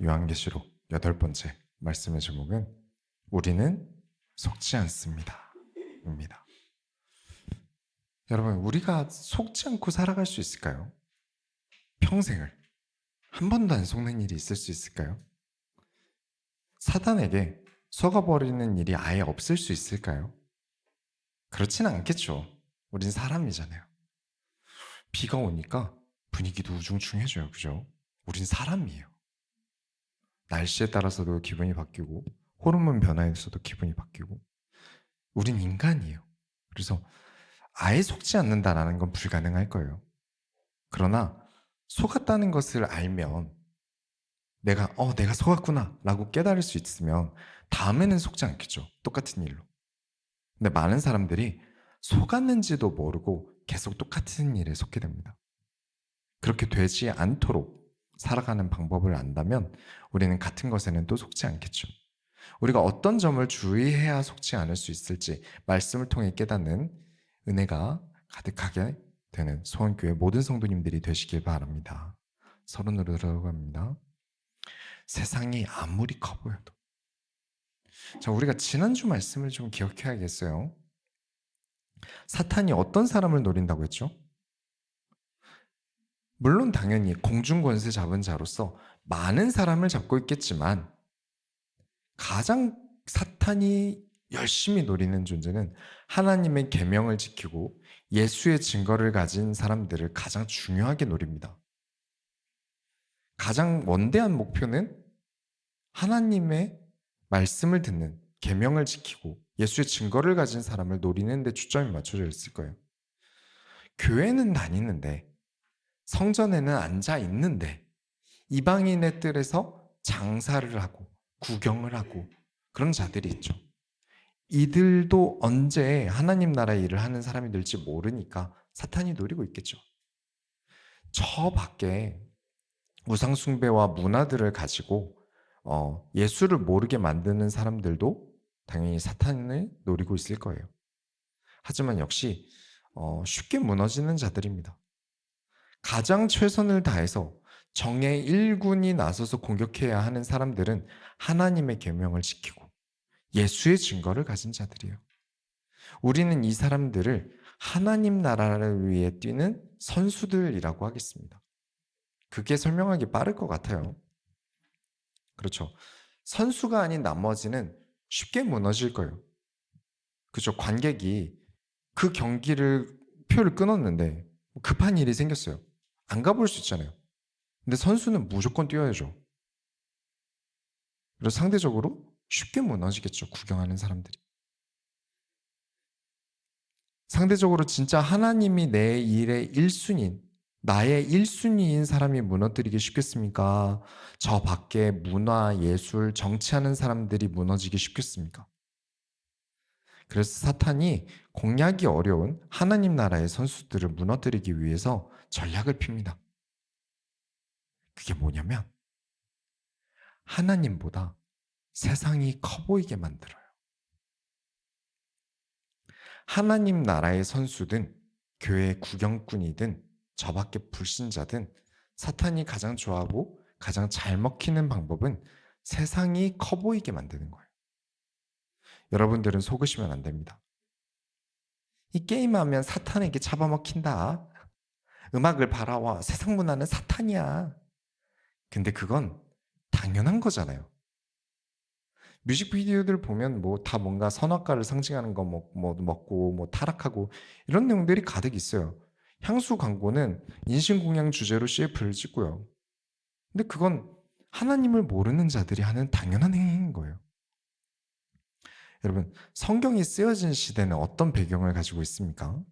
요한계시록 8번째 말씀의 제목은 우리는 속지 않습니다 입니다. 여러분, 우리가 속지 않고 살아갈 수 있을까요? 평생을 한 번도 안 속는 일이 있을 수 있을까요? 사단에게 속아버리는 일이 아예 없을 수 있을까요? 그렇지는 않겠죠. 우린 사람이잖아요. 비가 오니까 분위기도 우중충해져요. 그죠? 우린 사람이에요. 날씨에 따라서도 기분이 바뀌고 호르몬 변화에서도 기분이 바뀌고 우린 인간이에요. 그래서 아예 속지 않는다라는 건 불가능할 거예요. 그러나 속았다는 것을 알면 내가 속았구나 라고 깨달을 수 있으면 다음에는 속지 않겠죠. 똑같은 일로. 근데 많은 사람들이 속았는지도 모르고 계속 똑같은 일에 속게 됩니다. 그렇게 되지 않도록 살아가는 방법을 안다면 우리는 같은 것에는 또 속지 않겠죠. 우리가 어떤 점을 주의해야 속지 않을 수 있을지 말씀을 통해 깨닫는 은혜가 가득하게 되는 소원교회 모든 성도님들이 되시길 바랍니다. 서론으로 들어갑니다. 세상이 아무리 커 보여도. 자, 우리가 지난주 말씀을 좀 기억해야겠어요. 사탄이 어떤 사람을 노린다고 했죠? 물론 당연히 공중권세 잡은 자로서 많은 사람을 잡고 있겠지만 가장 사탄이 열심히 노리는 존재는 하나님의 계명을 지키고 예수의 증거를 가진 사람들을 가장 중요하게 노립니다. 가장 원대한 목표는 하나님의 말씀을 듣는 계명을 지키고 예수의 증거를 가진 사람을 노리는 데 초점이 맞춰져 있을 거예요. 교회는 다니는데 성전에는 앉아 있는데 이방인의 뜰에서 장사를 하고 구경을 하고 그런 자들이 있죠. 이들도 언제 하나님 나라의 일을 하는 사람이 될지 모르니까 사탄이 노리고 있겠죠. 저 밖에 우상숭배와 문화들을 가지고 예수를 모르게 만드는 사람들도 당연히 사탄을 노리고 있을 거예요. 하지만 역시 쉽게 무너지는 자들입니다. 가장 최선을 다해서 정의 일군이 나서서 공격해야 하는 사람들은 하나님의 계명을 지키고 예수의 증거를 가진 자들이에요. 우리는 이 사람들을 하나님 나라를 위해 뛰는 선수들이라고 하겠습니다. 그게 설명하기 빠를 것 같아요. 그렇죠. 선수가 아닌 나머지는 쉽게 무너질 거예요. 그렇죠. 관객이 그 경기를 표를 끊었는데 급한 일이 생겼어요. 안 가볼 수 있잖아요. 근데 선수는 무조건 뛰어야죠. 그래서 상대적으로 쉽게 무너지겠죠. 구경하는 사람들이. 상대적으로 진짜 하나님이 내 일의 1순위인 나의 1순위인 사람이 무너뜨리기 쉽겠습니까? 저 밖에 문화, 예술, 정치하는 사람들이 무너지기 쉽겠습니까? 그래서 사탄이 공략이 어려운 하나님 나라의 선수들을 무너뜨리기 위해서 전략을 핍니다. 그게 뭐냐면 하나님보다 세상이 커 보이게 만들어요. 하나님 나라의 선수든 교회 구경꾼이든 저밖에 불신자든 사탄이 가장 좋아하고 가장 잘 먹히는 방법은 세상이 커 보이게 만드는 거예요. 여러분들은 속으시면 안 됩니다. 이 게임하면 사탄에게 잡아먹힌다. 음악을 바라와 세상 문화는 사탄이야. 근데 그건 당연한 거잖아요. 뮤직비디오들 보면 다 뭔가 선악과를 상징하는 거 먹고 타락하고 이런 내용들이 가득 있어요. 향수 광고는 인신공양 주제로 CF를 찍고요. 근데 그건 하나님을 모르는 자들이 하는 당연한 행위인 거예요. 여러분, 성경이 쓰여진 시대는 어떤 배경을 가지고 있습니까?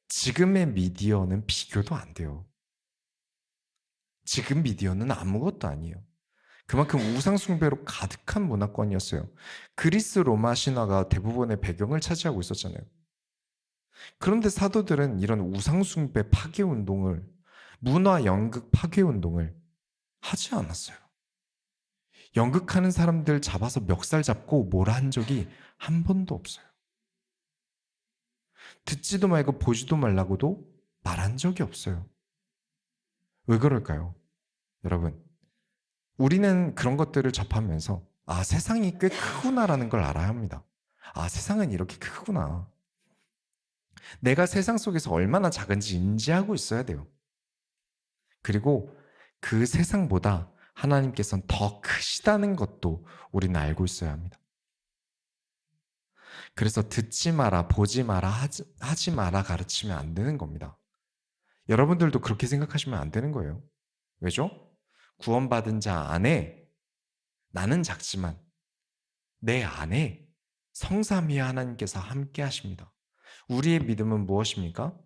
지금의 미디어는 비교도 안 돼요. 지금 미디어는 아무것도 아니에요. 그만큼 우상숭배로 가득한 문화권이었어요. 그리스 로마 신화가 대부분의 배경을 차지하고 있었잖아요. 그런데 사도들은 이런 우상숭배 파괴운동을, 문화 연극 파괴운동을 하지 않았어요. 연극하는 사람들 잡아서 멱살 잡고 뭐라 한 적이 한 번도 없어요. 듣지도 말고 보지도 말라고도 말한 적이 없어요. 왜 그럴까요? 여러분, 우리는 그런 것들을 접하면서 세상이 꽤 크구나라는 걸 알아야 합니다. 세상은 이렇게 크구나. 내가 세상 속에서 얼마나 작은지 인지하고 있어야 돼요. 그리고 그 세상보다 하나님께서는 더 크시다는 것도 우리는 알고 있어야 합니다. 그래서 듣지 마라, 보지 마라, 하지 마라 가르치면 안 되는 겁니다. 여러분들도 그렇게 생각하시면 안 되는 거예요. 왜죠? 구원받은 자 안에 나는 작지만 내 안에 성삼위 하나님께서 함께 하십니다. 우리의 믿음은 무엇입니까?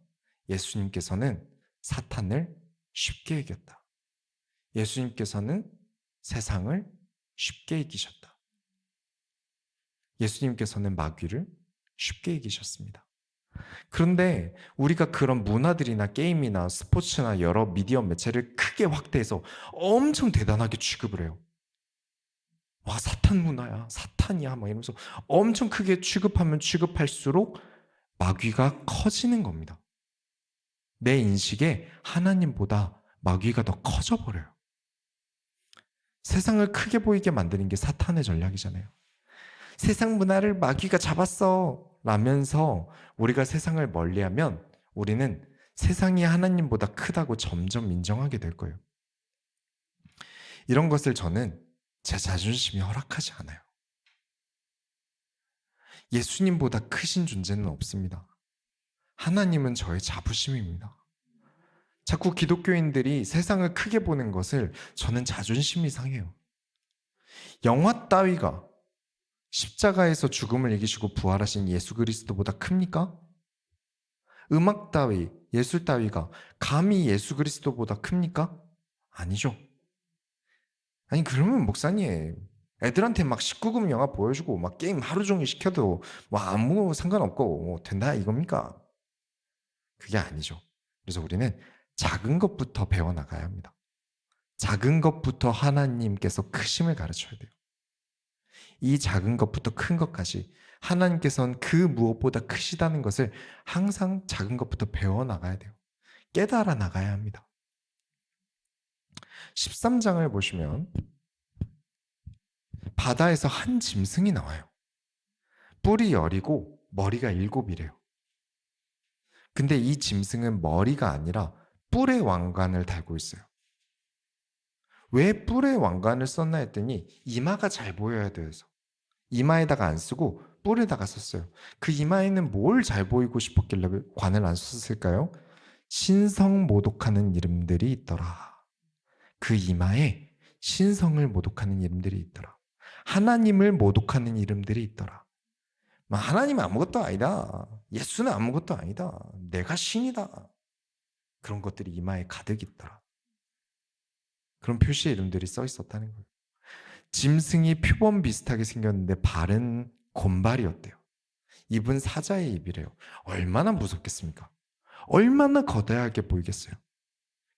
예수님께서는 사탄을 쉽게 이겼다. 예수님께서는 세상을 쉽게 이기셨다. 예수님께서는 마귀를 쉽게 이기셨습니다. 그런데 우리가 그런 문화들이나 게임이나 스포츠나 여러 미디어 매체를 크게 확대해서 엄청 대단하게 취급을 해요. 와, 사탄 문화야, 사탄이야 막 이러면서 엄청 크게 취급하면 취급할수록 마귀가 커지는 겁니다. 내 인식에 하나님보다 마귀가 더 커져버려요. 세상을 크게 보이게 만드는 게 사탄의 전략이잖아요. 세상 문화를 마귀가 잡았어 라면서 우리가 세상을 멀리하면 우리는 세상이 하나님보다 크다고 점점 인정하게 될 거예요. 이런 것을 저는 제 자존심이 허락하지 않아요. 예수님보다 크신 존재는 없습니다. 하나님은 저의 자부심입니다. 자꾸 기독교인들이 세상을 크게 보는 것을 저는 자존심이 상해요. 영화 따위가 십자가에서 죽음을 이기시고 부활하신 예수 그리스도보다 큽니까? 음악 따위, 예술 따위가 감히 예수 그리스도보다 큽니까? 아니죠. 아니 그러면 목사님 애들한테 막 19금 영화 보여주고 막 게임 하루 종일 시켜도 뭐 아무 상관없고 뭐 된다 이겁니까? 그게 아니죠. 그래서 우리는 작은 것부터 배워나가야 합니다. 작은 것부터 하나님께서 크심을 가르쳐야 돼요. 이 작은 것부터 큰 것까지 하나님께서는 그 무엇보다 크시다는 것을 항상 작은 것부터 배워나가야 돼요. 깨달아 나가야 합니다. 13장을 보시면 바다에서 한 짐승이 나와요. 뿔이 10이고 머리가 7이래요. 근데 이 짐승은 머리가 아니라 뿔의 왕관을 달고 있어요. 왜 뿔의 왕관을 썼나 했더니 이마가 잘 보여야 돼서 이마에다가 안 쓰고 뿔에다가 썼어요. 그 이마에는 뭘 잘 보이고 싶었길래 관을 안 썼을까요? 신성 모독하는 이름들이 있더라. 그 이마에 신성을 모독하는 이름들이 있더라. 하나님을 모독하는 이름들이 있더라. 하나님은 아무것도 아니다. 예수는 아무것도 아니다. 내가 신이다. 그런 것들이 이마에 가득 있더라. 그런 표시의 이름들이 써 있었다는 거예요. 짐승이 표범 비슷하게 생겼는데 발은 곰발이었대요. 입은 사자의 입이래요. 얼마나 무섭겠습니까? 얼마나 거대하게 보이겠어요?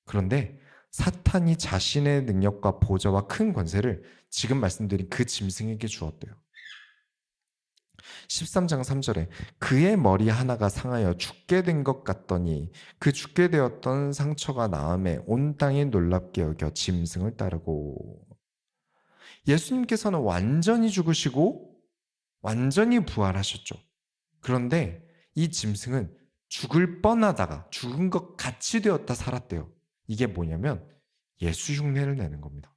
그런데 사탄이 자신의 능력과 보좌와 큰 권세를 지금 말씀드린 그 짐승에게 주었대요. 13장 3절에 그의 머리 하나가 상하여 죽게 된 것 같더니 그 죽게 되었던 상처가 나음에 온 땅이 놀랍게 여겨 짐승을 따르고. 예수님께서는 완전히 죽으시고 완전히 부활하셨죠. 그런데 이 짐승은 죽을 뻔하다가 죽은 것 같이 되었다 살았대요. 이게 뭐냐면 예수 흉내를 내는 겁니다.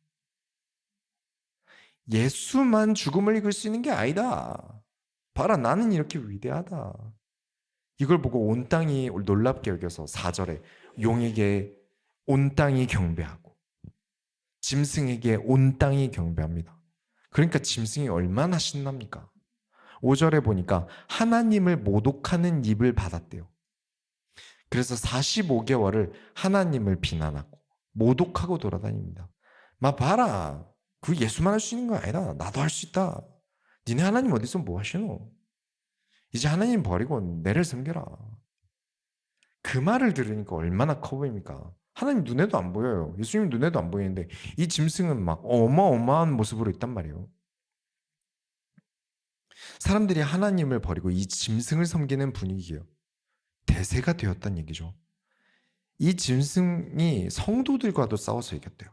예수만 죽음을 이길 수 있는 게 아니다. 봐라, 나는 이렇게 위대하다. 이걸 보고 온 땅이 놀랍게 여겨서 4절에 용에게 온 땅이 경배하고 짐승에게 온 땅이 경배합니다. 그러니까 짐승이 얼마나 신납니까? 5절에 보니까 하나님을 모독하는 입을 받았대요. 그래서 45개월을 하나님을 비난하고 모독하고 돌아다닙니다. 봐라, 그 예수만 할 수 있는 거 아니다. 나도 할 수 있다. 니네 하나님 어디서 뭐 하시노? 이제 하나님 버리고 내를 섬겨라. 그 말을 들으니까 얼마나 커 보입니까? 하나님 눈에도 안 보여요. 예수님 눈에도 안 보이는데 이 짐승은 막 어마어마한 모습으로 있단 말이에요. 사람들이 하나님을 버리고 이 짐승을 섬기는 분위기예요. 대세가 되었다는 얘기죠. 이 짐승이 성도들과도 싸워서 이겼대요.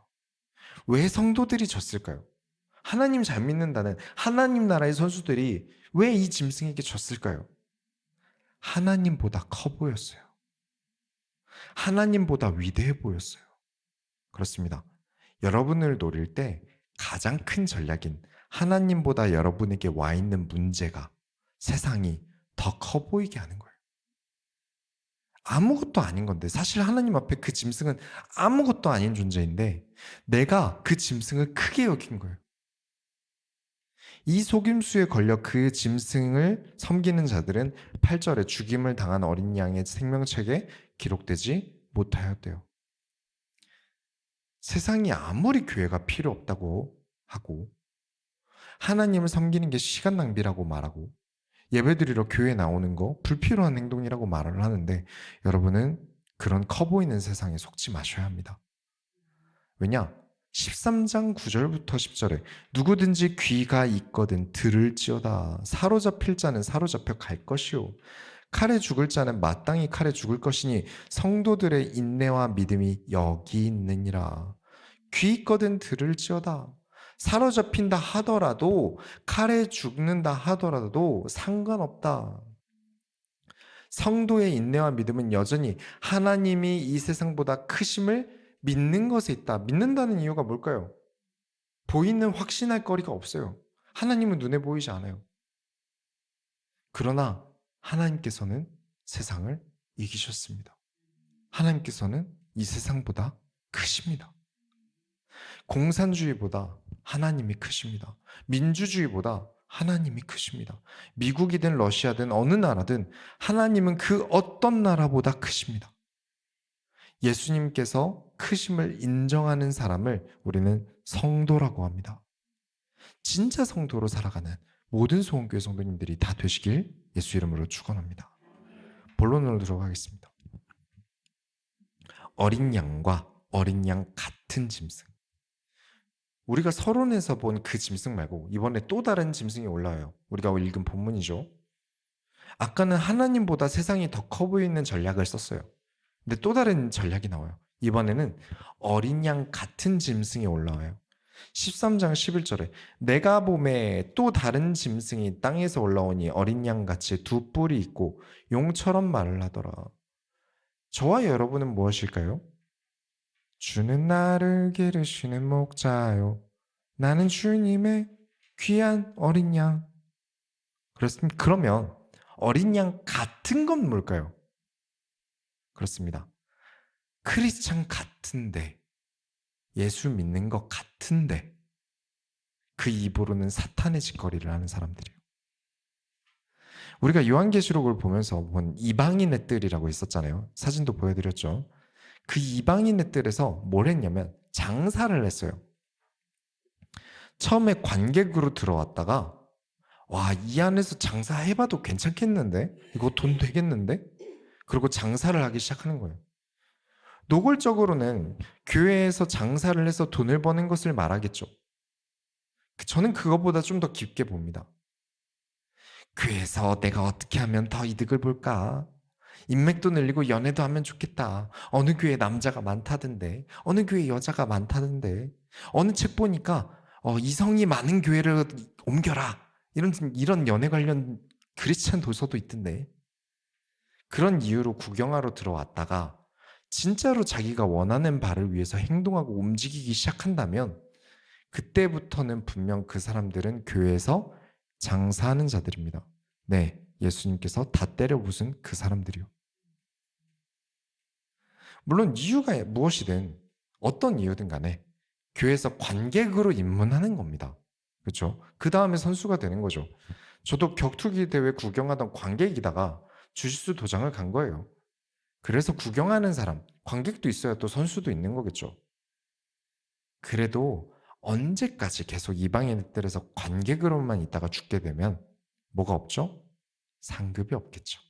왜 성도들이 졌을까요? 하나님 잘 믿는다는 하나님 나라의 선수들이 왜 이 짐승에게 졌을까요? 하나님보다 커 보였어요. 하나님보다 위대해 보였어요. 그렇습니다. 여러분을 노릴 때 가장 큰 전략인 하나님보다 여러분에게 와 있는 문제가 세상이 더 커 보이게 하는 거예요. 아무것도 아닌 건데, 사실 하나님 앞에 그 짐승은 아무것도 아닌 존재인데 내가 그 짐승을 크게 여긴 거예요. 이 속임수에 걸려 그 짐승을 섬기는 자들은 8절에 죽임을 당한 어린 양의 생명책에 기록되지 못하였대요. 세상이 아무리 교회가 필요 없다고 하고 하나님을 섬기는 게 시간 낭비라고 말하고 예배드리러 교회 나오는 거 불필요한 행동이라고 말을 하는데, 여러분은 그런 커 보이는 세상에 속지 마셔야 합니다. 왜냐? 13장 9절부터 10절에 누구든지 귀가 있거든 들을지어다. 사로잡힐 자는 사로잡혀 갈 것이요 칼에 죽을 자는 마땅히 칼에 죽을 것이니 성도들의 인내와 믿음이 여기 있느니라. 귀 있거든 들을지어다. 사로잡힌다 하더라도, 칼에 죽는다 하더라도 상관없다. 성도의 인내와 믿음은 여전히 하나님이 이 세상보다 크심을 믿는 것에 있다. 믿는다는 이유가 뭘까요? 보이는 확신할 거리가 없어요. 하나님은 눈에 보이지 않아요. 그러나 하나님께서는 세상을 이기셨습니다. 하나님께서는 이 세상보다 크십니다. 공산주의보다 하나님이 크십니다. 민주주의보다 하나님이 크십니다. 미국이든 러시아든 어느 나라든 하나님은 그 어떤 나라보다 크십니다. 예수님께서 크심을 인정하는 사람을 우리는 성도라고 합니다. 진짜 성도로 살아가는 모든 소원교회 성도님들이 다 되시길 예수 이름으로 축원합니다. 본론으로 들어가겠습니다. 어린 양과 어린 양 같은 짐승. 우리가 서론에서 본 그 짐승 말고 이번에 또 다른 짐승이 올라와요. 우리가 읽은 본문이죠. 아까는 하나님보다 세상이 더 커 보이는 전략을 썼어요. 근데 또 다른 전략이 나와요. 이번에는 어린 양 같은 짐승이 올라와요. 13장 11절에 내가 보매 또 다른 짐승이 땅에서 올라오니 어린 양같이 두 뿔이 있고 용처럼 말을 하더라. 저와 여러분은 무엇일까요? 주는 나를 기르시는 목자요. 나는 주님의 귀한 어린 양. 그렇습니다. 그러면 어린 양 같은 건 뭘까요? 그렇습니다. 크리스찬 같은데, 예수 믿는 것 같은데 그 입으로는 사탄의 짓거리를 하는 사람들이에요. 우리가 요한계시록을 보면서 본 이방인의 뜰이라고 있었잖아요. 사진도 보여드렸죠. 그 이방인의 뜰에서 뭘 했냐면 장사를 했어요. 처음에 관객으로 들어왔다가 와, 이 안에서 장사해봐도 괜찮겠는데? 이거 돈 되겠는데? 그리고 장사를 하기 시작하는 거예요. 노골적으로는 교회에서 장사를 해서 돈을 버는 것을 말하겠죠. 저는 그것보다 좀 더 깊게 봅니다. 교회에서 내가 어떻게 하면 더 이득을 볼까? 인맥도 늘리고 연애도 하면 좋겠다. 어느 교회 남자가 많다던데, 어느 교회 여자가 많다던데, 어느 책 보니까 이성이 많은 교회를 옮겨라. 이런 연애 관련 크리스찬 도서도 있던데. 그런 이유로 구경하러 들어왔다가 진짜로 자기가 원하는 바를 위해서 행동하고 움직이기 시작한다면 그때부터는 분명 그 사람들은 교회에서 장사하는 자들입니다. 네, 예수님께서 다 때려 부순 그 사람들이요. 물론 이유가 무엇이든 어떤 이유든 간에 교회에서 관객으로 입문하는 겁니다. 그렇죠? 그 다음에 선수가 되는 거죠. 저도 격투기 대회 구경하던 관객이다가 주짓수 도장을 간 거예요. 그래서 구경하는 사람, 관객도 있어야 또 선수도 있는 거겠죠. 그래도 언제까지 계속 이방인들에서 관객으로만 있다가 죽게 되면 뭐가 없죠? 상급이 없겠죠.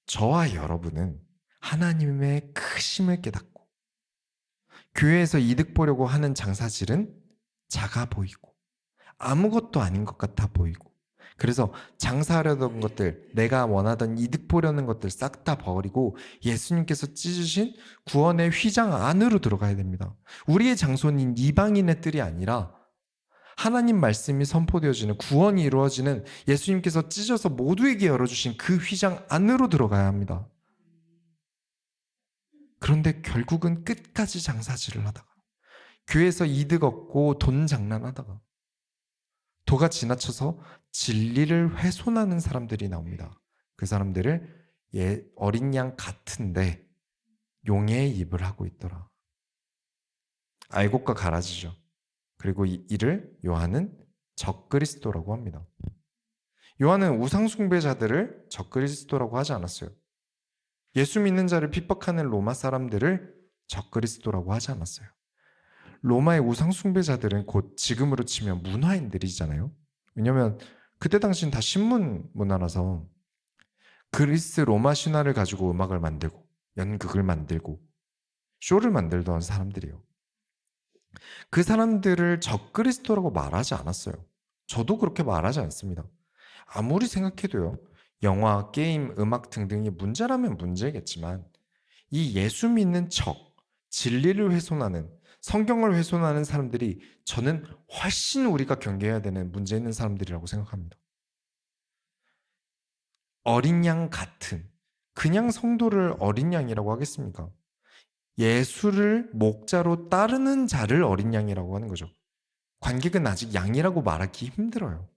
저와 여러분은 하나님의 크심을 깨닫고 교회에서 이득 보려고 하는 장사질은 작아 보이고 아무것도 아닌 것 같아 보이고 그래서 장사하려던 것들, 내가 원하던 이득 보려는 것들 싹 다 버리고 예수님께서 찢으신 구원의 휘장 안으로 들어가야 됩니다. 우리의 장소는 이방인의 뜰이 아니라 하나님 말씀이 선포되어지는, 구원이 이루어지는, 예수님께서 찢어서 모두에게 열어주신 그 휘장 안으로 들어가야 합니다. 그런데 결국은 끝까지 장사질을 하다가, 교회에서 이득 얻고 돈 장난하다가, 도가 지나쳐서 진리를 훼손하는 사람들이 나옵니다. 그 사람들을 어린 양 같은데 용의 입을 하고 있더라. 알곡과 가라지죠. 그리고 이를 요한은 적그리스도라고 합니다. 요한은 우상숭배자들을 적그리스도라고 하지 않았어요. 예수 믿는 자를 핍박하는 로마 사람들을 적그리스도라고 하지 않았어요. 로마의 우상숭배자들은 곧 지금으로 치면 문화인들이잖아요. 왜냐하면 그때 당시는 다 신문 문화라서 그리스 로마 신화를 가지고 음악을 만들고 연극을 만들고 쇼를 만들던 사람들이에요. 그 사람들을 적그리스도라고 말하지 않았어요. 저도 그렇게 말하지 않습니다. 아무리 생각해도요, 영화, 게임, 음악 등등이 문제라면 문제겠지만 이 예수 믿는 진리를 훼손하는, 성경을 훼손하는 사람들이 저는 훨씬 우리가 경계해야 되는 문제 있는 사람들이라고 생각합니다. 어린 양 같은, 그냥 성도를 어린 양이라고 하겠습니까? 예수를 목자로 따르는 자를 어린 양이라고 하는 거죠. 관객은 아직 양이라고 말하기 힘들어요.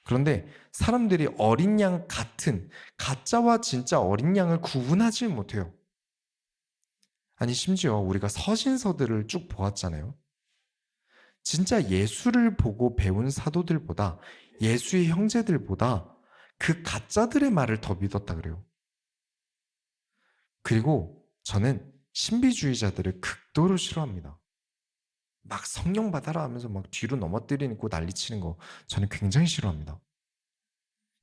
그런데 사람들이 어린 양 같은, 가짜와 진짜 어린 양을 구분하지 못해요. 아니, 심지어 우리가 서신서들을 쭉 보았잖아요. 진짜 예수를 보고 배운 사도들보다, 예수의 형제들보다 그 가짜들의 말을 더 믿었다 그래요. 그리고 저는 신비주의자들을 극도로 싫어합니다. 막 성령 받아라 하면서 막 뒤로 넘어뜨리고 난리치는 거 저는 굉장히 싫어합니다.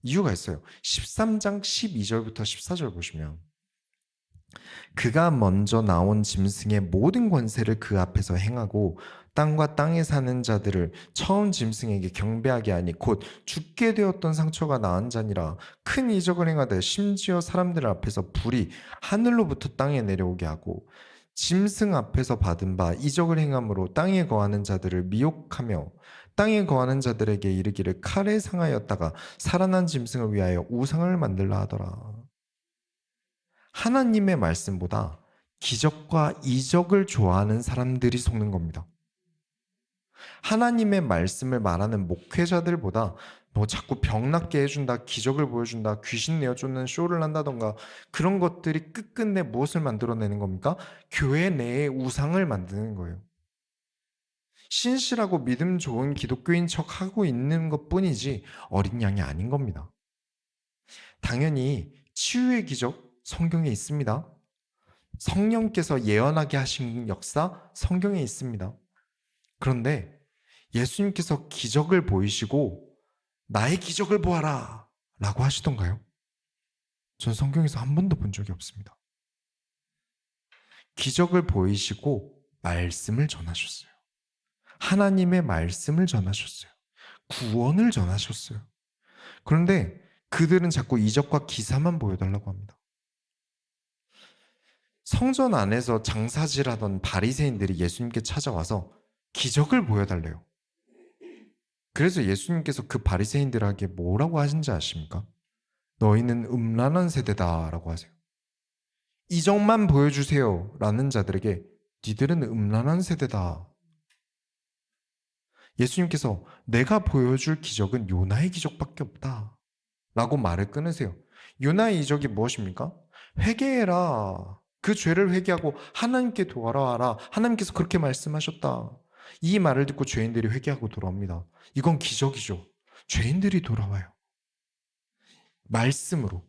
이유가 있어요. 13장 12절부터 14절 보시면 그가 먼저 나온 짐승의 모든 권세를 그 앞에서 행하고 땅과 땅에 사는 자들을 처음 짐승에게 경배하게 하니 곧 죽게 되었던 상처가 나은 자니라. 큰 이적을 행하되 심지어 사람들 앞에서 불이 하늘로부터 땅에 내려오게 하고 짐승 앞에서 받은 바 이적을 행함으로 땅에 거하는 자들을 미혹하며 땅에 거하는 자들에게 이르기를 칼에 상하였다가 살아난 짐승을 위하여 우상을 만들라 하더라. 하나님의 말씀보다 기적과 이적을 좋아하는 사람들이 속는 겁니다. 하나님의 말씀을 말하는 목회자들보다 뭐 자꾸 병 낫게 해준다, 기적을 보여준다, 귀신 내어 쫓는 쇼를 한다던가 그런 것들이 끝끝내 무엇을 만들어내는 겁니까? 교회 내에 우상을 만드는 거예요. 신실하고 믿음 좋은 기독교인 척 하고 있는 것 뿐이지 어린 양이 아닌 겁니다. 당연히 치유의 기적 성경에 있습니다. 성령께서 예언하게 하신 역사 성경에 있습니다. 그런데 예수님께서 기적을 보이시고 나의 기적을 보아라 라고 하시던가요? 전 성경에서 한 번도 본 적이 없습니다. 기적을 보이시고 말씀을 전하셨어요. 하나님의 말씀을 전하셨어요. 구원을 전하셨어요. 그런데 그들은 자꾸 이적과 기사만 보여달라고 합니다. 성전 안에서 장사질하던 바리새인들이 예수님께 찾아와서 기적을 보여달래요. 그래서 예수님께서 그 바리새인들에게 뭐라고 하신지 아십니까? 너희는 음란한 세대다라고 하세요. 이적만 보여주세요 라는 자들에게 니들은 음란한 세대다. 예수님께서 내가 보여줄 기적은 요나의 기적밖에 없다 라고 말을 끊으세요. 요나의 이적이 무엇입니까? 회개해라. 그 죄를 회개하고 하나님께 돌아와라. 하나님께서 그렇게 말씀하셨다. 이 말을 듣고 죄인들이 회개하고 돌아옵니다. 이건 기적이죠. 죄인들이 돌아와요. 말씀으로.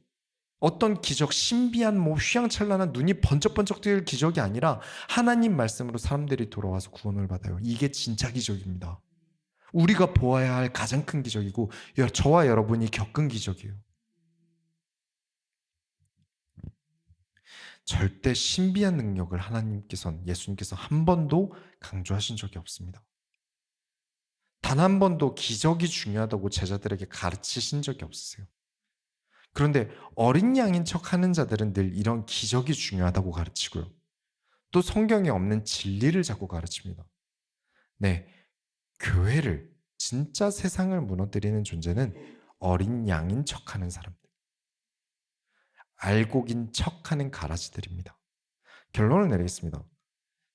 어떤 기적, 신비한 휘황찬란한 눈이 번쩍번쩍 뜰 기적이 아니라 하나님 말씀으로 사람들이 돌아와서 구원을 받아요. 이게 진짜 기적입니다. 우리가 보아야 할 가장 큰 기적이고 저와 여러분이 겪은 기적이에요. 절대 신비한 능력을 예수님께서 한 번도 강조하신 적이 없습니다. 단 한 번도 기적이 중요하다고 제자들에게 가르치신 적이 없으세요. 그런데 어린 양인 척 하는 자들은 늘 이런 기적이 중요하다고 가르치고요. 또 성경에 없는 진리를 자꾸 가르칩니다. 네, 교회를, 진짜 세상을 무너뜨리는 존재는 어린 양인 척 하는 사람들. 알곡인 척 하는 가라지들입니다. 결론을 내리겠습니다.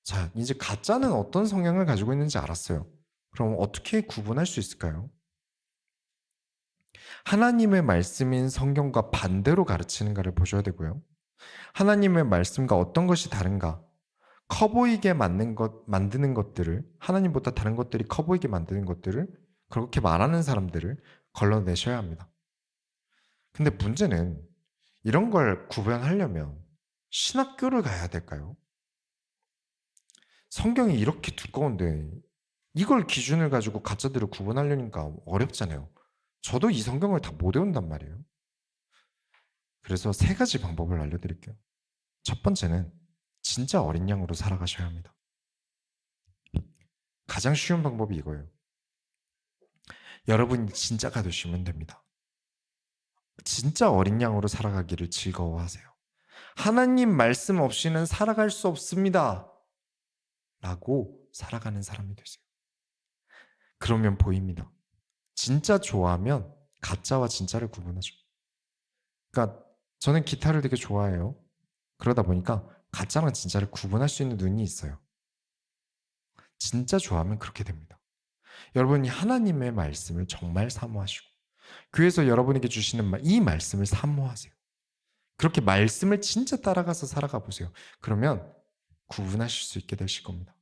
자, 이제 가짜는 어떤 성향을 가지고 있는지 알았어요. 그럼 어떻게 구분할 수 있을까요? 하나님의 말씀인 성경과 반대로 가르치는가를 보셔야 되고요. 하나님의 말씀과 어떤 것이 다른가? 커 보이게 만드는 것들을, 하나님보다 다른 것들이 커 보이게 만드는 것들을, 그렇게 말하는 사람들을 걸러내셔야 합니다. 근데 문제는 이런 걸 구별하려면 신학교를 가야 될까요? 성경이 이렇게 두꺼운데 이걸 기준을 가지고 가짜들을 구분하려니까 어렵잖아요. 저도 이 성경을 다 못 외운단 말이에요. 그래서 3가지 방법을 알려드릴게요. 첫 번째는 진짜 어린 양으로 살아가셔야 합니다. 가장 쉬운 방법이 이거예요. 여러분이 진짜가 되시면 됩니다. 진짜 어린 양으로 살아가기를 즐거워하세요. 하나님 말씀 없이는 살아갈 수 없습니다. 라고 살아가는 사람이 되세요. 그러면 보입니다. 진짜 좋아하면 가짜와 진짜를 구분하죠. 그러니까 저는 기타를 되게 좋아해요. 그러다 보니까 가짜랑 진짜를 구분할 수 있는 눈이 있어요. 진짜 좋아하면 그렇게 됩니다. 여러분이 하나님의 말씀을 정말 사모하시고 교회에서 여러분에게 주시는 이 말씀을 사모하세요. 그렇게 말씀을 진짜 따라가서 살아가 보세요. 그러면 구분하실 수 있게 되실 겁니다.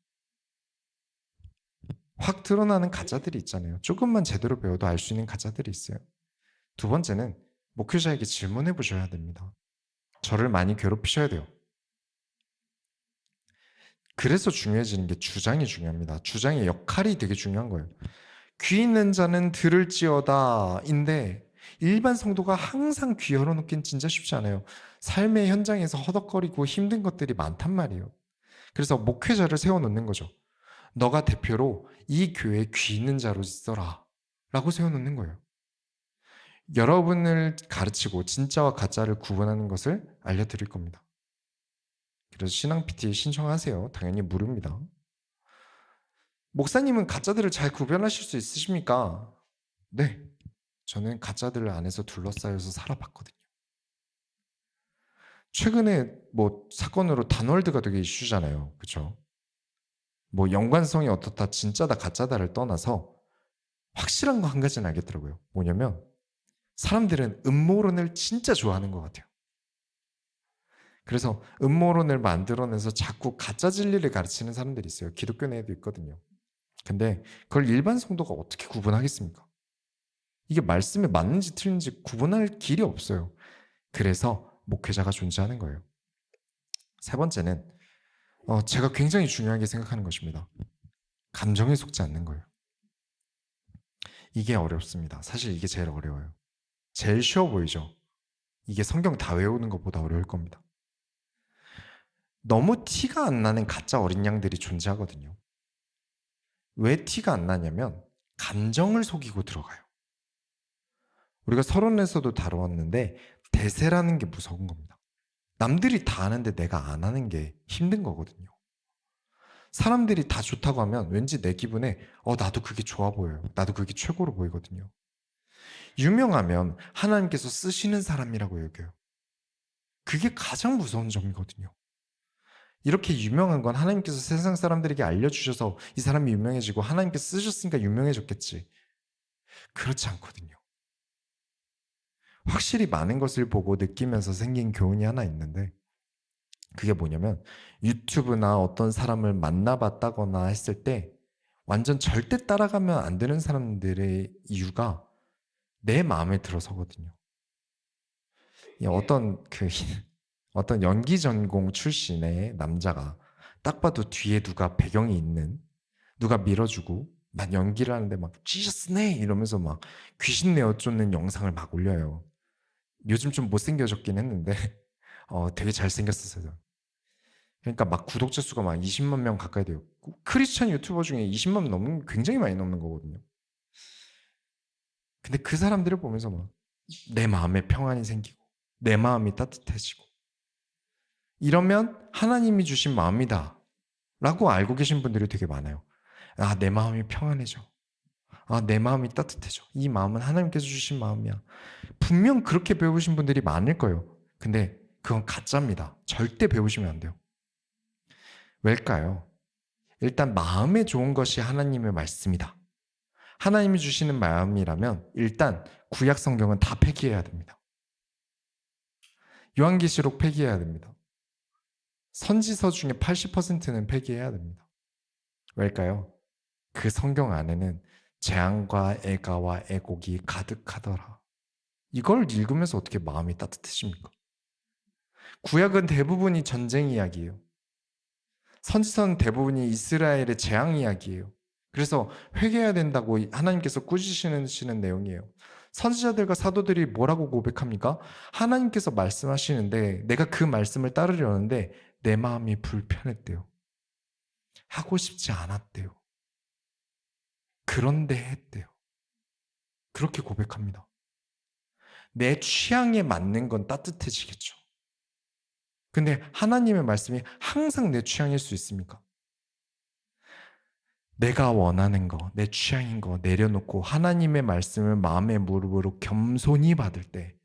확 드러나는 가짜들이 있잖아요. 조금만 제대로 배워도 알 수 있는 가짜들이 있어요. 두 번째는 목회자에게 질문해 보셔야 됩니다. 저를 많이 괴롭히셔야 돼요. 그래서 중요해지는 게 주장이 중요합니다. 주장의 역할이 되게 중요한 거예요. 귀 있는 자는 들을지어다 인데 일반 성도가 항상 귀 열어놓긴 진짜 쉽지 않아요. 삶의 현장에서 허덕거리고 힘든 것들이 많단 말이에요. 그래서 목회자를 세워놓는 거죠. 너가 대표로 이 교회에 귀 있는 자로 있어라 라고 세워놓는 거예요. 여러분을 가르치고 진짜와 가짜를 구분하는 것을 알려드릴 겁니다. 그래서 신앙 PT 신청하세요. 당연히 무료입니다. 목사님은 가짜들을 잘 구별하실 수 있으십니까? 네. 저는 가짜들 안에서 둘러싸여서 살아봤거든요. 최근에 사건으로 단월드가 되게 이슈잖아요. 그렇죠? 연관성이 어떻다, 진짜다, 가짜다를 떠나서 확실한 거 한 가지는 알겠더라고요. 뭐냐면 사람들은 음모론을 진짜 좋아하는 것 같아요. 그래서 음모론을 만들어내서 자꾸 가짜 진리를 가르치는 사람들이 있어요. 기독교 내에도 있거든요. 근데 그걸 일반 성도가 어떻게 구분하겠습니까? 이게 말씀에 맞는지 틀린지 구분할 길이 없어요. 그래서 목회자가 존재하는 거예요. 세 번째는 제가 굉장히 중요하게 생각하는 것입니다. 감정에 속지 않는 거예요. 이게 어렵습니다. 사실 이게 제일 어려워요. 제일 쉬워 보이죠? 이게 성경 다 외우는 것보다 어려울 겁니다. 너무 티가 안 나는 가짜 어린 양들이 존재하거든요. 왜 티가 안 나냐면 감정을 속이고 들어가요. 우리가 서론에서도 다루었는데 대세라는 게 무서운 겁니다. 남들이 다 아는데 내가 안 하는 게 힘든 거거든요. 사람들이 다 좋다고 하면 왠지 내 기분에 나도 그게 좋아 보여요. 나도 그게 최고로 보이거든요. 유명하면 하나님께서 쓰시는 사람이라고 여겨요. 그게 가장 무서운 점이거든요. 이렇게 유명한 건 하나님께서 세상 사람들에게 알려주셔서 이 사람이 유명해지고 하나님께서 쓰셨으니까 유명해졌겠지. 그렇지 않거든요. 확실히 많은 것을 보고 느끼면서 생긴 교훈이 하나 있는데 그게 뭐냐면 유튜브나 어떤 사람을 만나봤다거나 했을 때 완전 절대 따라가면 안 되는 사람들의 이유가 내 마음에 들어서거든요. 어떤 연기 전공 출신의 남자가 딱 봐도 뒤에 누가 배경이 있는 누가 밀어주고 막 연기를 하는데 막 지저스네 이러면서 막 귀신 내어 쫓는 영상을 막 올려요. 요즘 좀 못생겨졌긴 했는데 되게 잘생겼었어요. 그러니까 막 구독자 수가 막 20만 명 가까이 돼요. 크리스찬 유튜버 중에 20만 넘는 굉장히 많이 넘는 거거든요. 근데 그 사람들을 보면서 막 내 마음에 평안이 생기고 내 마음이 따뜻해지고 이러면 하나님이 주신 마음이다 라고 알고 계신 분들이 되게 많아요. 아, 내 마음이 평안해져. 아, 내 마음이 따뜻해져. 이 마음은 하나님께서 주신 마음이야. 분명 그렇게 배우신 분들이 많을 거예요. 근데 그건 가짜입니다. 절대 배우시면 안 돼요. 왜일까요? 일단 마음에 좋은 것이 하나님의 말씀이다. 하나님이 주시는 마음이라면 일단 구약 성경은 다 폐기해야 됩니다. 요한계시록 폐기해야 됩니다. 선지서 중에 80%는 폐기해야 됩니다. 왜일까요? 그 성경 안에는 재앙과 애가와 애곡이 가득하더라. 이걸 읽으면서 어떻게 마음이 따뜻해집니까? 구약은 대부분이 전쟁 이야기예요. 선지서는 대부분이 이스라엘의 재앙 이야기예요. 그래서 회개해야 된다고 하나님께서 꾸짖으시는 내용이에요. 선지자들과 사도들이 뭐라고 고백합니까? 하나님께서 말씀하시는데 내가 그 말씀을 따르려는데 내 마음이 불편했대요. 하고 싶지 않았대요. 그런데 했대요. 그렇게 고백합니다. 내 취향에 맞는 건 따뜻해지겠죠. 근데 하나님의 말씀이 항상 내 취향일 수 있습니까? 내가 원하는 거, 내 취향인 거 내려놓고 하나님의 말씀을 마음의 무릎으로 겸손히 받을 때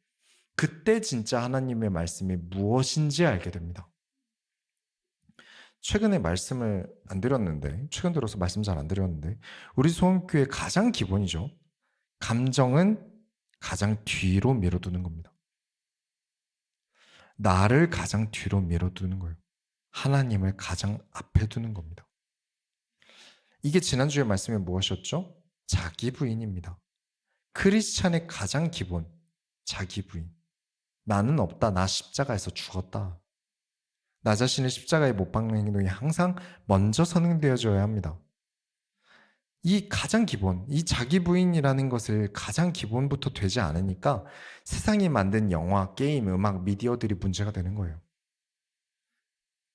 그때 진짜 하나님의 말씀이 무엇인지 알게 됩니다. 최근에 말씀을 안 드렸는데, 최근 들어서 말씀 잘 안 드렸는데 우리 소원교회 가장 기본이죠. 감정은 가장 뒤로 밀어두는 겁니다. 나를 가장 뒤로 밀어두는 거예요. 하나님을 가장 앞에 두는 겁니다. 이게 지난주에 말씀이 무엇이었죠? 자기 부인입니다. 크리스찬의 가장 기본, 자기 부인. 나는 없다. 나 십자가에서 죽었다. 나 자신을 십자가에 못 박는 행동이 항상 먼저 선행되어져야 합니다. 이 가장 기본, 이 자기 부인이라는 것을 가장 기본부터 되지 않으니까 세상이 만든 영화, 게임, 음악, 미디어들이 문제가 되는 거예요.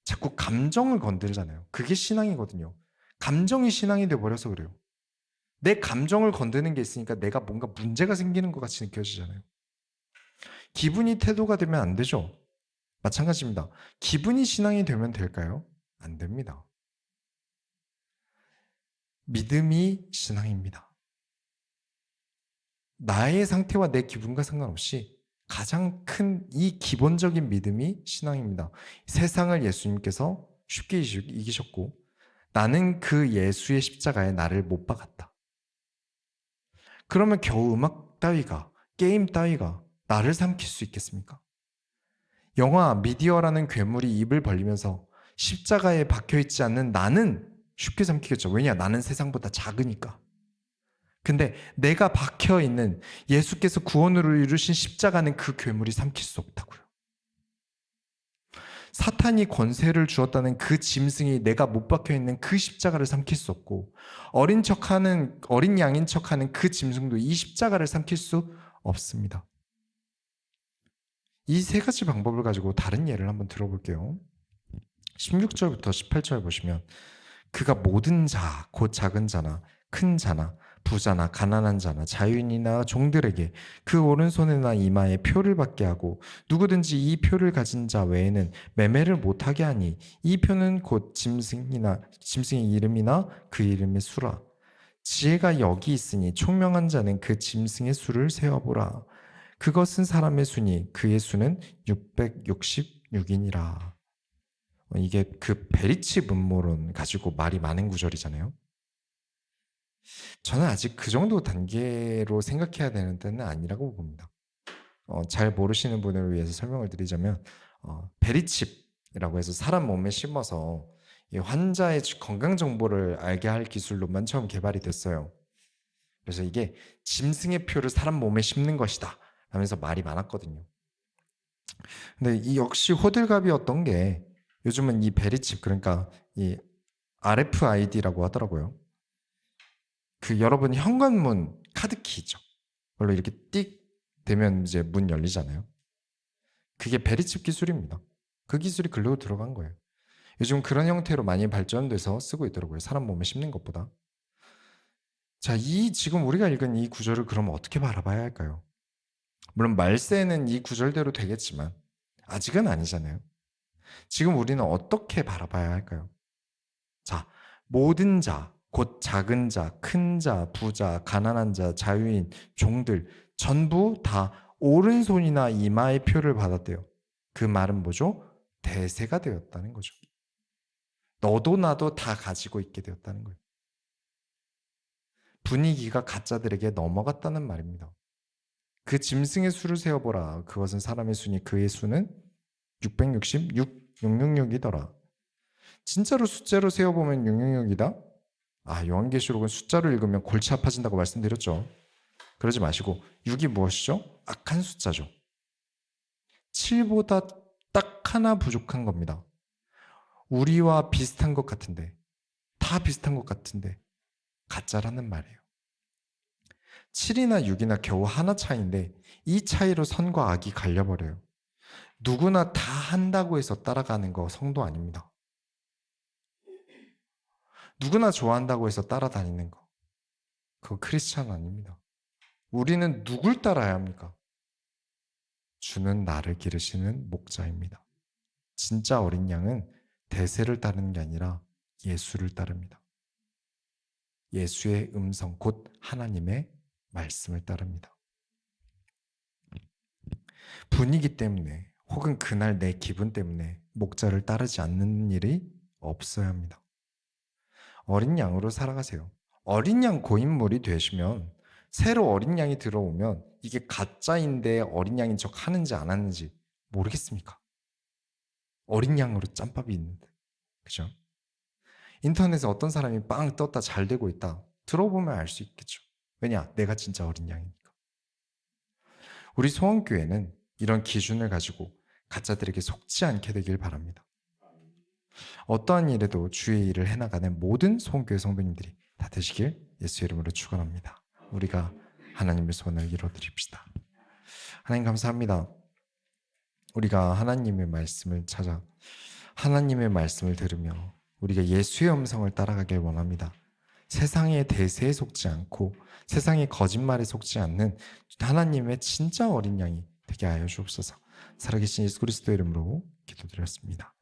자꾸 감정을 건들잖아요. 그게 신앙이거든요. 감정이 신앙이 돼버려서 그래요. 내 감정을 건드는 게 있으니까 내가 뭔가 문제가 생기는 것 같이 느껴지잖아요. 기분이 태도가 되면 안 되죠. 마찬가지입니다. 기분이 신앙이 되면 될까요? 안 됩니다. 믿음이 신앙입니다. 나의 상태와 내 기분과 상관없이 가장 큰 이 기본적인 믿음이 신앙입니다. 세상을 예수님께서 쉽게 이기셨고 나는 그 예수의 십자가에 나를 못 박았다. 그러면 겨우 음악 따위가, 게임 따위가 나를 삼킬 수 있겠습니까? 영화, 미디어라는 괴물이 입을 벌리면서 십자가에 박혀있지 않는 나는 쉽게 삼키겠죠. 왜냐? 나는 세상보다 작으니까. 근데 내가 박혀있는 예수께서 구원으로 이루신 십자가는 그 괴물이 삼킬 수 없다고요. 사탄이 권세를 주었다는 그 짐승이 내가 못 박혀있는 그 십자가를 삼킬 수 없고 어린 양인 척하는 그 짐승도 이 십자가를 삼킬 수 없습니다. 이 세 가지 방법을 가지고 다른 예를 한번 들어볼게요. 16절부터 18절 보시면 그가 모든 자, 곧 작은 자나 큰 자나 부자나 가난한 자나 자유인이나 종들에게 그 오른손이나 이마에 표를 받게 하고 누구든지 이 표를 가진 자 외에는 매매를 못하게 하니 이 표는 곧 짐승의 이름이나 그 이름의 수라. 지혜가 여기 있으니 총명한 자는 그 짐승의 수를 세어보라. 그것은 사람의 수니 그의 수는 666이니라. 이게 그 베리치 분모론 가지고 말이 많은 구절이잖아요. 저는 아직 그 정도 단계로 생각해야 되는 때는 아니라고 봅니다. 잘 모르시는 분을 위해서 설명을 드리자면 베리칩이라고 해서 사람 몸에 심어서 이 환자의 건강 정보를 알게 할 기술로만 처음 개발이 됐어요. 그래서 이게 짐승의 표를 사람 몸에 심는 것이다 하면서 말이 많았거든요. 근데 이 역시 호들갑이었던 게 요즘은 이 베리칩, 그러니까 이 RFID라고 하더라고요. 그 여러분 현관문 카드키죠. 그걸로 이렇게 띡 되면 이제 문 열리잖아요. 그게 베리칩 기술입니다. 그 기술이 글로 들어간 거예요. 요즘 그런 형태로 많이 발전돼서 쓰고 있더라고요. 사람 몸에 심는 것보다. 자, 지금 우리가 읽은 이 구절을 그럼 어떻게 바라봐야 할까요? 물론 말세는 이 구절대로 되겠지만 아직은 아니잖아요. 지금 우리는 어떻게 바라봐야 할까요? 자, 모든 자, 곧 작은 자, 큰 자, 부자, 가난한 자, 자유인, 종들 전부 다 오른손이나 이마의 표를 받았대요. 그 말은 뭐죠? 대세가 되었다는 거죠. 너도 나도 다 가지고 있게 되었다는 거예요. 분위기가 가짜들에게 넘어갔다는 말입니다. 그 짐승의 수를 세어보라. 그것은 사람의 수니 그의 수는 666이더라. 진짜로 숫자로 세어보면 666이다? 요한계시록은 숫자로 읽으면 골치 아파진다고 말씀드렸죠. 그러지 마시고 6이 무엇이죠? 악한 숫자죠. 7보다 딱 하나 부족한 겁니다. 우리와 비슷한 것 같은데, 다 비슷한 것 같은데 가짜라는 말이에요. 7이나 6이나 겨우 하나 차이인데 이 차이로 선과 악이 갈려버려요. 누구나 다 한다고 해서 따라가는 거 성도 아닙니다. 누구나 좋아한다고 해서 따라다니는 거, 그거 크리스찬 아닙니다. 우리는 누굴 따라야 합니까? 주는 나를 기르시는 목자입니다. 진짜 어린 양은 대세를 따르는 게 아니라 예수를 따릅니다. 예수의 음성, 곧 하나님의 말씀을 따릅니다. 분위기 때문에 혹은 그날 내 기분 때문에 목자를 따르지 않는 일이 없어야 합니다. 어린 양으로 살아가세요. 어린 양 고인물이 되시면 새로 어린 양이 들어오면 이게 가짜인데 어린 양인 척 하는지 안 하는지 모르겠습니까? 어린 양으로 짬밥이 있는데, 그죠? 인터넷에 어떤 사람이 빵 떴다 잘 되고 있다 들어보면 알 수 있겠죠. 왜냐? 내가 진짜 어린 양이니까. 우리 소원교회는 이런 기준을 가지고 가짜들에게 속지 않게 되길 바랍니다. 어떠한 일에도 주의 일을 해나가는 모든 소원교회 성도님들이 다 되시길 예수의 이름으로 축원합니다. 우리가 하나님의 소원을 이뤄드립시다. 하나님 감사합니다. 우리가 하나님의 말씀을 찾아 하나님의 말씀을 들으며 우리가 예수의 음성을 따라가길 원합니다. 세상의 대세에 속지 않고 세상의 거짓말에 속지 않는 하나님의 진짜 어린 양이 되게 하여 주옵소서. 살아계신 예수 그리스도의 이름으로 기도드렸습니다.